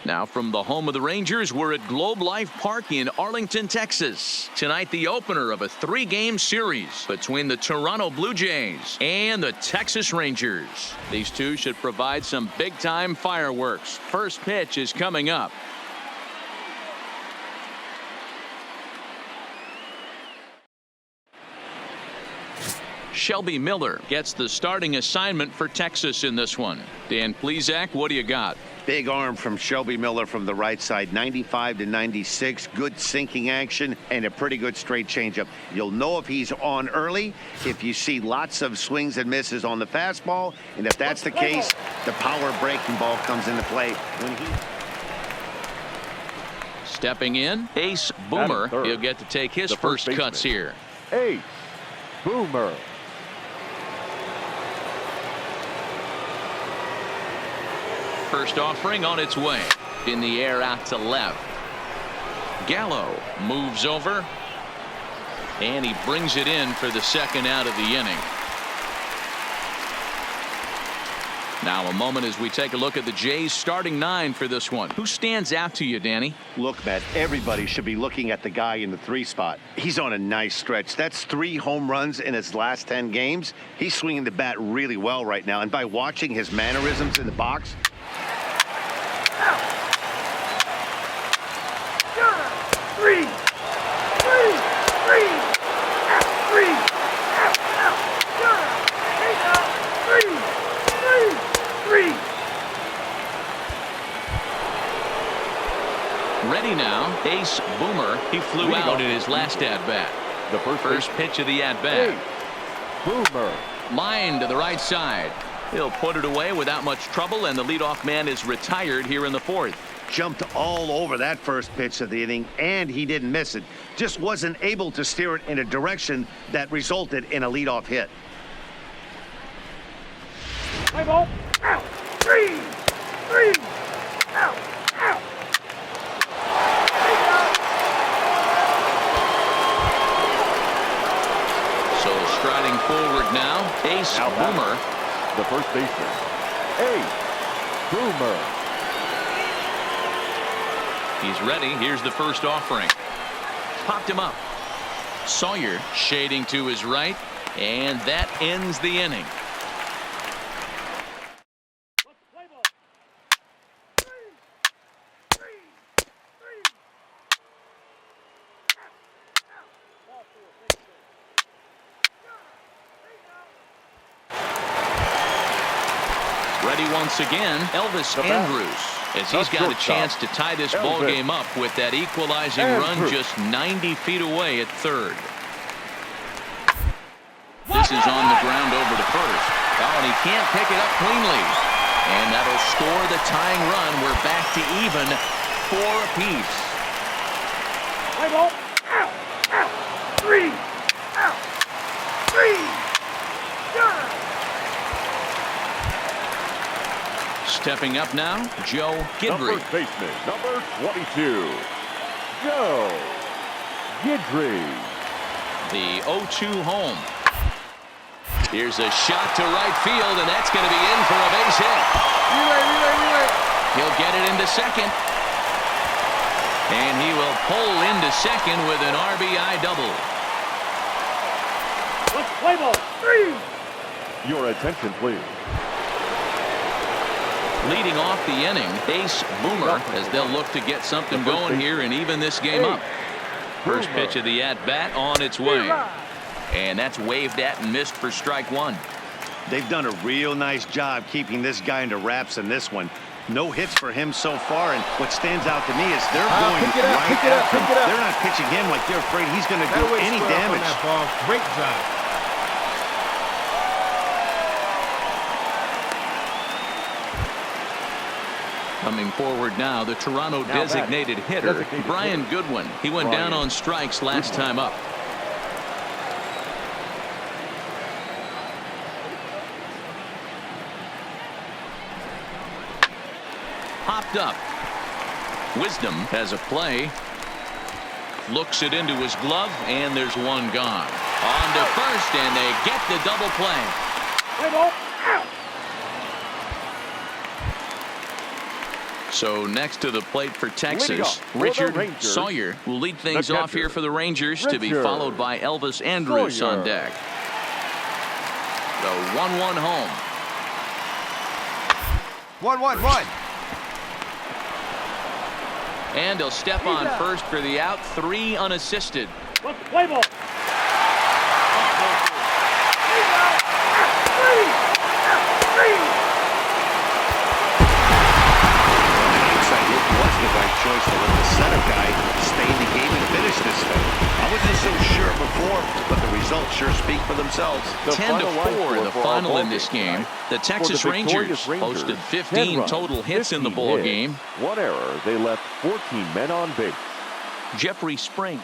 Now from the home of the Rangers, we're at Globe Life Park in Arlington, Texas. Tonight, the opener of a 3-game series between the Toronto Blue Jays and the Texas Rangers. These two should provide some big-time fireworks. First pitch is coming up. Shelby Miller gets the starting assignment for Texas in this one. Dan Plesac, what do you got? Big arm from Shelby Miller from the right side, 95 to 96. Good sinking action and a pretty good straight changeup. You'll know if he's on early if you see lots of swings and misses on the fastball. And if that's the case, the power breaking ball comes into play. When he stepping in, Ace Boomer. He'll get to take his first cuts here. Ace Boomer. First offering on its way. In the air out to left. Gallo moves over. And he brings it in for the second out of the inning. Now a moment as we take a look at the Jays starting 9 for this one. Who stands out to you, Danny? Look, Matt, everybody should be looking at the guy in the 3 spot. He's on a nice stretch. That's 3 home runs in his last 10 games. He's swinging the bat really well right now. And by watching his mannerisms in the box, ready now, Ace Boomer. He flew out in his last at-bat. The first pitch of the at-bat. Boomer. Line to the right side. He'll put it away without much trouble, and the leadoff man is retired here in the 4th. Jumped all over that first pitch of the inning, and he didn't miss it. Just wasn't able to steer it in a direction that resulted in a leadoff hit. Play ball. Out. 3. Out. So striding forward now, Ace Boomer. The first baseman, Ace Boomer. He's ready. Here's the first offering. Popped him up. Sawyer shading to his right, and that ends the inning. Ready once again, Elvis Andrews, as he's got a chance to tie this ball game up with that equalizing run just 90 feet away at third. This is on the ground over to first. Oh, and he can't pick it up cleanly. And that'll score the tying run. We're back to even, 4 apiece. Play ball. Out. 3. Out. 3. Stepping up now, Joe Guidry. First baseman, number 22, Joe Guidry. The 0-2 home. Here's a shot to right field, and that's going to be in for a base hit. Relay. He'll get it into second. And he will pull into second with an RBI double. Let's play ball. 3. Your attention, please. Leading off the inning, Ace Boomer, as they'll look to get something going here and even this game up. First pitch of the at-bat on its way. And that's waved at and missed for strike 1. They've done a real nice job keeping this guy into wraps in this one. No hits for him so far, and what stands out to me is they're going right after him. They're not pitching him like they're afraid he's going to do any damage. Great job. Coming forward now, the Toronto designated hitter, Brian Goodwin. He went down on strikes last time up. Popped up. Wisdom has a play. Looks it into his glove, and there's one gone. On to first, and they get the double play. Play ball. Out. So next to the plate for Texas, off for the Richard Rangers, Sawyer will lead things the off here catcher, for the Rangers, to be Richard followed by Elvis Andrus Sawyer. on deck. The 1-1 home. 1-1-1. And he'll step on first for the out, 3 unassisted. Let's play ball. Inside hit was the right choice to let the center guy stay in the game and finish this thing. I wasn't so sure before, but the results sure speak for themselves. 10-4, the final in this game. The Texas Rangers posted 15 total hits in the ball game. 1 error. They left 14 men on base. Jeffrey Spring.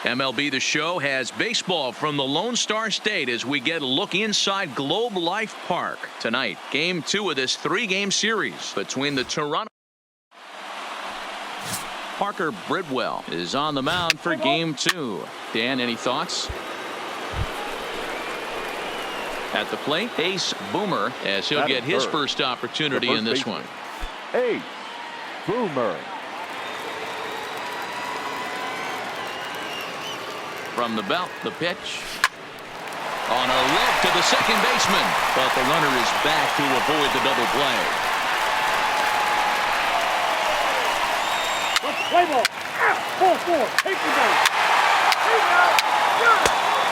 MLB The Show has baseball from the Lone Star State as we get a look inside Globe Life Park. Tonight, Game 2 of this 3-game series between the Toronto. Parker Bridwell is on the mound for Game 2. Dan, any thoughts? At the plate, Ace Boomer, as he'll get his first opportunity in this one. Ace Boomer. From the belt, the pitch. On a look to the second baseman, but the runner is back to avoid the double play. Let's play ball. 4-4. Take the ball.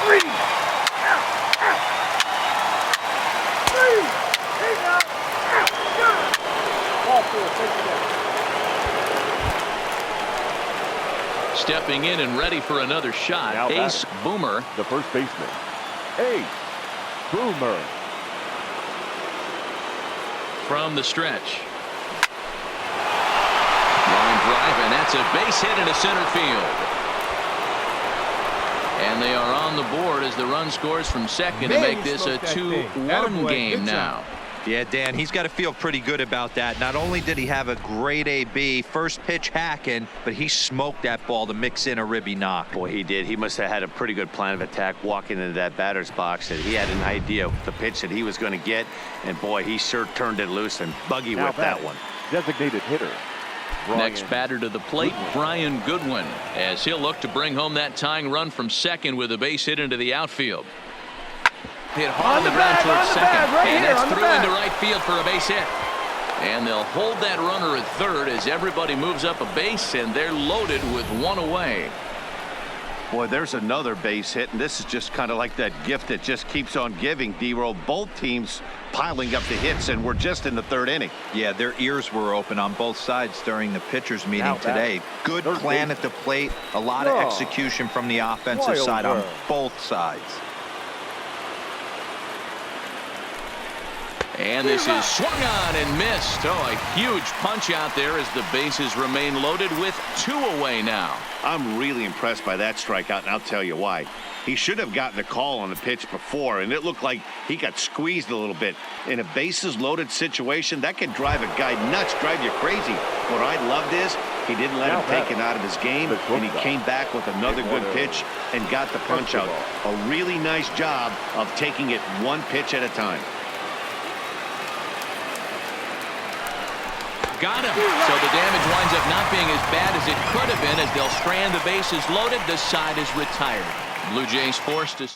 3 Ball 4. Take the ball. Stepping in and ready for another shot, Now Ace Boomer. The first baseman, Ace Boomer. From the stretch. Line drive, and that's a base hit into center field. And they are on the board as the run scores from second to make this a 2-1 game now. Yeah, Dan, he's got to feel pretty good about that. Not only did he have a great AB, first pitch hacking, but he smoked that ball to mix in a ribby knock. Boy, he did. He must have had a pretty good plan of attack walking into that batter's box. That he had an idea of the pitch that he was going to get. And boy, he sure turned it loose and buggy whipped that one. Designated hitter. Next batter to the plate, Brian Goodwin, as he'll look to bring home that tying run from second with a base hit into the outfield. Hit hard on the ground towards second, and that's through into right field for a base hit. And they'll hold that runner at third as everybody moves up a base, and they're loaded with 1 away. Boy, there's another base hit, and this is just kind of like that gift that just keeps on giving, D-Roll. Both teams piling up the hits, and we're just in the 3rd inning. Yeah, their ears were open on both sides during the pitchers meeting today. Good plan at the plate, a lot of execution from the offensive side on both sides. And this is swung on and missed. Oh, a huge punch out there as the bases remain loaded with 2 away now. I'm really impressed by that strikeout, and I'll tell you why. He should have gotten a call on the pitch before, and it looked like he got squeezed a little bit. In a bases-loaded situation, that can drive a guy nuts, drive you crazy. What I loved is he didn't let him take it out of his game, and he came back with another good pitch and got the punch out. A really nice job of taking it 1 pitch at a time. Got him. So the damage winds up not being as bad as it could have been as they'll strand the bases loaded. The side is retired. Blue Jays forced to.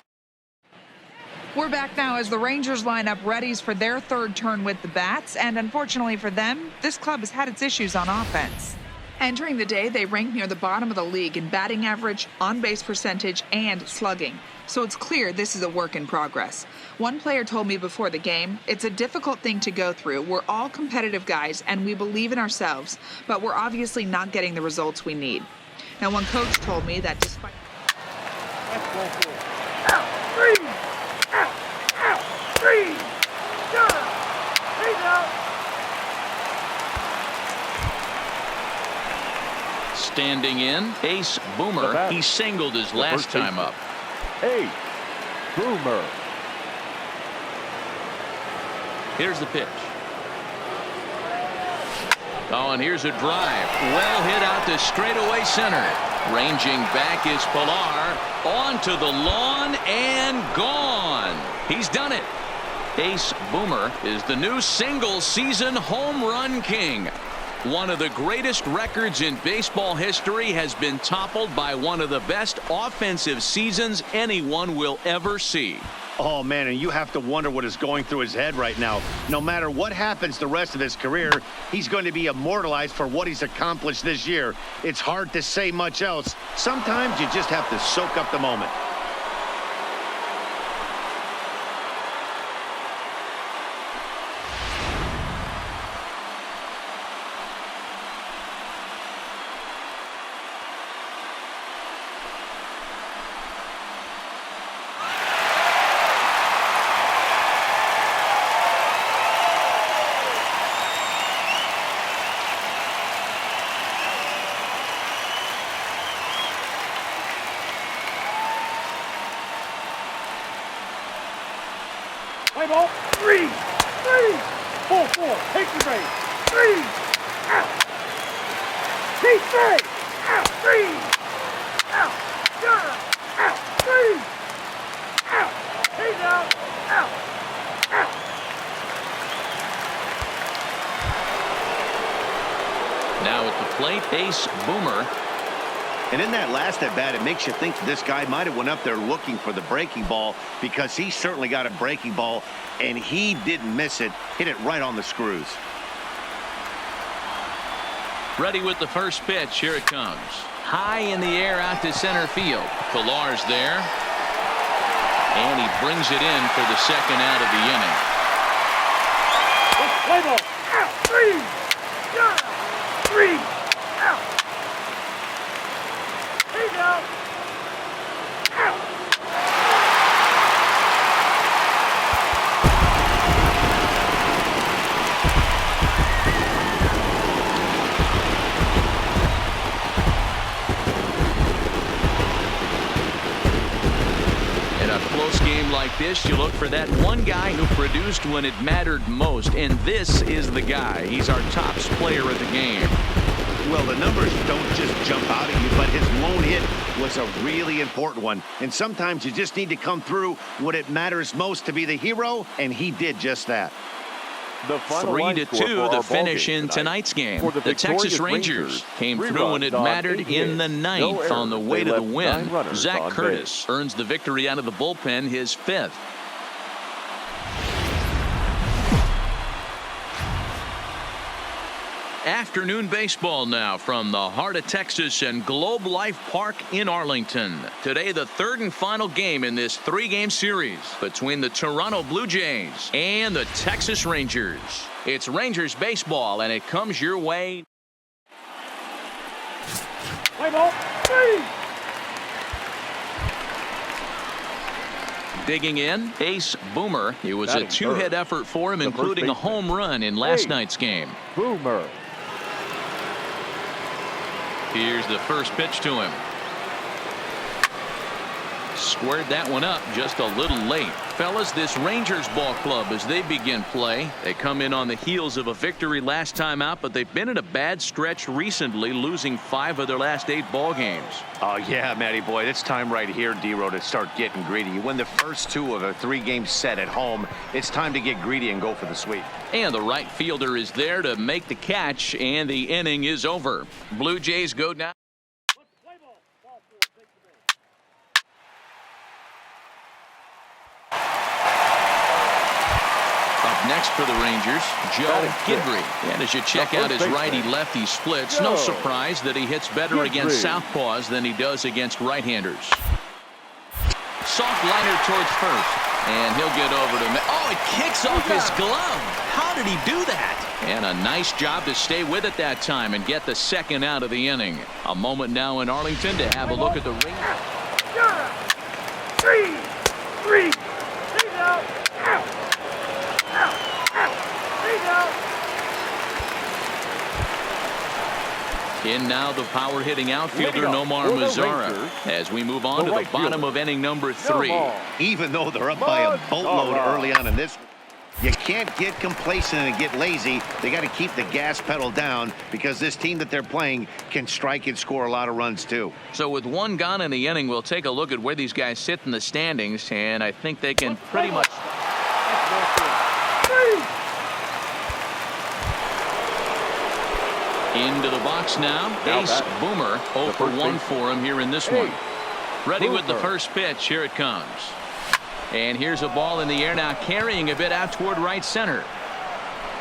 We're back now as the Rangers line up readies for their 3rd turn with the bats. And unfortunately for them, this club has had its issues on offense. Entering the day, they rank near the bottom of the league in batting average, on-base percentage, and slugging. So it's clear this is a work in progress. One player told me before the game, it's a difficult thing to go through. We're all competitive guys, and we believe in ourselves, but we're obviously not getting the results we need. Now, one coach told me that despite... Standing in, Ace Boomer. He singled his last time up. Ace Boomer. Here's the pitch. Oh, and here's a drive. Well hit out to straightaway center. Ranging back is Pilar. Onto the lawn and gone. He's done it. Ace Boomer is the new single-season home run king. One of the greatest records in baseball history has been toppled by one of the best offensive seasons anyone will ever see. Oh, man, and you have to wonder what is going through his head right now. No matter what happens the rest of his career, he's going to be immortalized for what he's accomplished this year. It's hard to say much else. Sometimes you just have to soak up the moment. Play ball. 3. 3. 4-4. Take the base. 3. Out. Keep 3. Out. 3. Out. Got out. 3. Out. He's out. Out. Out. Now at the plate, Ace Boomer. And in that last at-bat, it makes you think this guy might have went up there looking for the breaking ball, because he certainly got a breaking ball, and he didn't miss it. Hit it right on the screws. Ready with the first pitch. Here it comes. High in the air out to center field. Pillar's there. And he brings it in for the second out of the inning. Play ball. Out. 3. Got out. 3. Out. He's out. Out. In a close game like this, you look for that one guy who produced when it mattered most, and this is the guy. He's our top player of the game. Well, the numbers don't just jump out at you, but his lone hit was a really important one. And sometimes you just need to come through when it matters most to be the hero, and he did just that. The final 3-2, the finish in tonight's game. The Texas Rangers came through when it mattered in the ninth on the way to the win. Zach Curtis earns the victory out of the bullpen, his 5th. Afternoon baseball now from the heart of Texas and Globe Life Park in Arlington. Today, the third and final game in this 3-game series between the Toronto Blue Jays and the Texas Rangers. It's Rangers baseball, and it comes your way. Play ball. 3. Digging in, Ace Boomer. It was a 2-hit effort for him, including a home run in last night's game. Boomer. Here's the first pitch to him. Squared that one up just a little late. Fellas, this Rangers ball club, as they begin play, they come in on the heels of a victory last time out, but they've been in a bad stretch recently, losing 5 of their last 8 ball games. Oh, yeah, Matty boy, it's time right here, D-Row, to start getting greedy. You win the first 2 of a 3-game set at home. It's time to get greedy and go for the sweep. And the right fielder is there to make the catch, and the inning is over. Blue Jays go down. Play ball. Ball 4. Take the base. Up next for the Rangers, Joe Guidry. And as you check out his righty-lefty splits, no surprise that he hits better against southpaws than he does against right-handers. Soft liner towards first, and he'll get over to... Oh, it kicks off his glove. How did he do that? And a nice job to stay with it that time and get the second out of the inning. A moment now in Arlington to have a look at the Rangers. 3. 3. He's out. Out. Out. Out. He's out. In now the power hitting outfielder Nomar Mazara as we move on to the bottom of inning number 3. Even though they're up by a boatload early on in this, you can't get complacent and get lazy. They got to keep the gas pedal down, because this team that they're playing can strike and score a lot of runs too. So with 1 gone in the inning, we'll take a look at where these guys sit in the standings, and I think they can pretty much... Into the box now. Ace Boomer 0 for 1 for him here in this one. Ready with the first pitch. Here it comes. And here's a ball in the air now, carrying a bit out toward right center.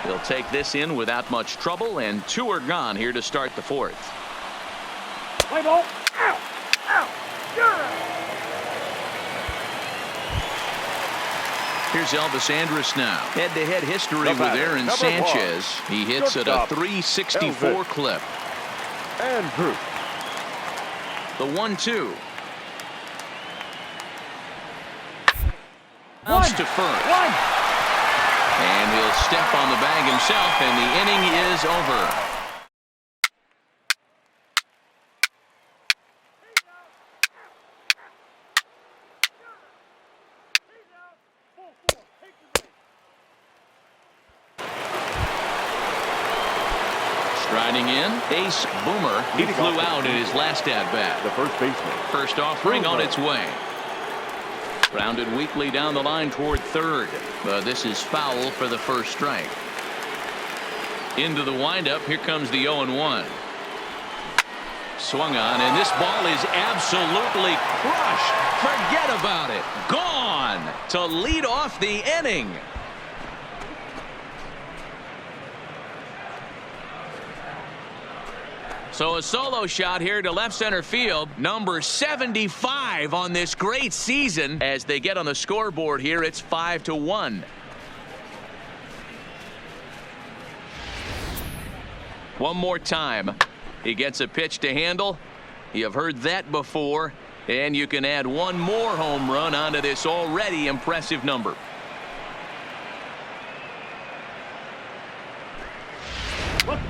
He'll take this in without much trouble, and 2 are gone here to start the 4th. Play ball. Out. Out. You're out. Here's Elvis Andrus now. Head-to-head history with Aaron Sanchez. He hits at a .364 clip. Andrew. The 1-2. Bounce to first. And he'll step on the bag himself, and the inning is over. Striding in, Ace Boomer. He flew out in his last at-bat. The first baseman. First offering on its way. Grounded weakly down the line toward third. But this is foul for the first strike. Into the windup. Here comes the 0-1. Swung on, and this ball is absolutely crushed. Forget about it. Gone to lead off the inning. So a solo shot here to left center field. Number 75 on this great season. As they get on the scoreboard here, it's 5-1. One more time. He gets a pitch to handle. You've heard that before. And you can add one more home run onto this already impressive number.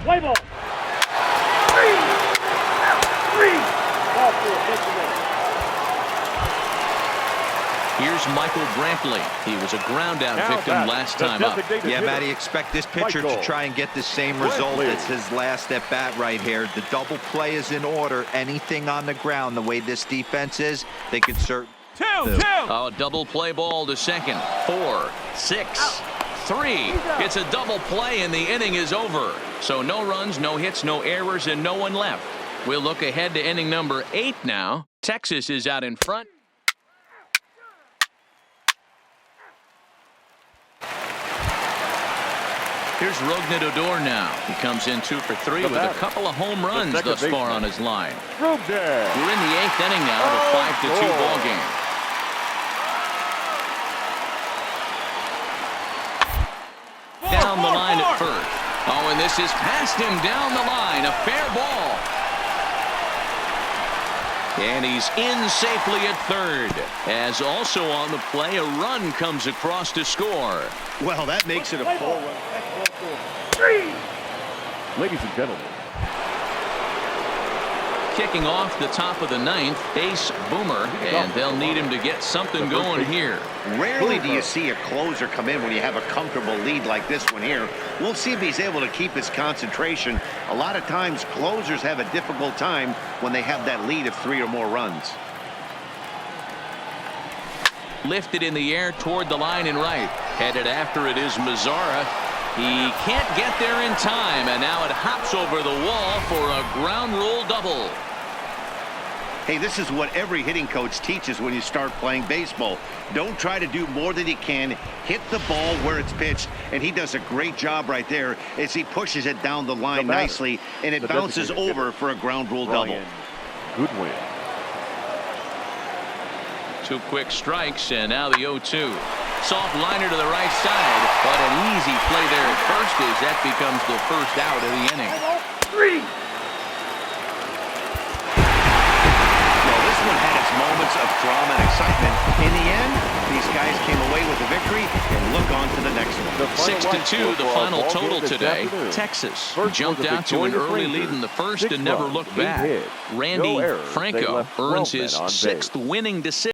Play ball. Here's Michael Brantley. He was a ground-out victim last time up. Yeah, Matty, expect this pitcher to try and get the same result as his last at-bat right here. The double play is in order. Anything on the ground, the way this defense is, they could certainly do. Oh, double play ball to second. 4, 6, 3. It's a double play, and the inning is over. So no runs, no hits, no errors, and no one left. We'll look ahead to inning number 8 now. Texas is out in front. Here's Rognadodor now. He comes in 2 for 3 with a couple of home runs thus far on his line. We're in the 8th inning now of a 5-2 ball game. Down the line at first. Oh, and this is past him down the line. A fair ball. And he's in safely at third. As also on the play, a run comes across to score. Well, that makes it a 4-run. Ladies and gentlemen. Kicking off the top of the 9th, Ace Boomer, and they'll need him to get something going here. Rarely do you see a closer come in when you have a comfortable lead like this one here. We'll see if he's able to keep his concentration. A lot of times, closers have a difficult time when they have that lead of 3 or more runs. Lifted in the air toward the line and right. Headed after it is Mazzara. He can't get there in time, and now it hops over the wall for a ground rule double. Hey, this is what every hitting coach teaches when you start playing baseball. Don't try to do more than you can. Hit the ball where it's pitched, and he does a great job right there as he pushes it down the line nicely, and it bounces over for a ground rule double. Good win. 2 quick strikes, and now the 0-2. Soft liner to the right side, but an easy play there at first as that becomes the first out of the inning. 3. Well, this one had its moments of drama and excitement. In the end, these guys came away with a victory and look on to the next one. 6-2, the final total today. Texas jumped out to an early lead in the first and never looked back. Randy Franco earns his 6th winning decision.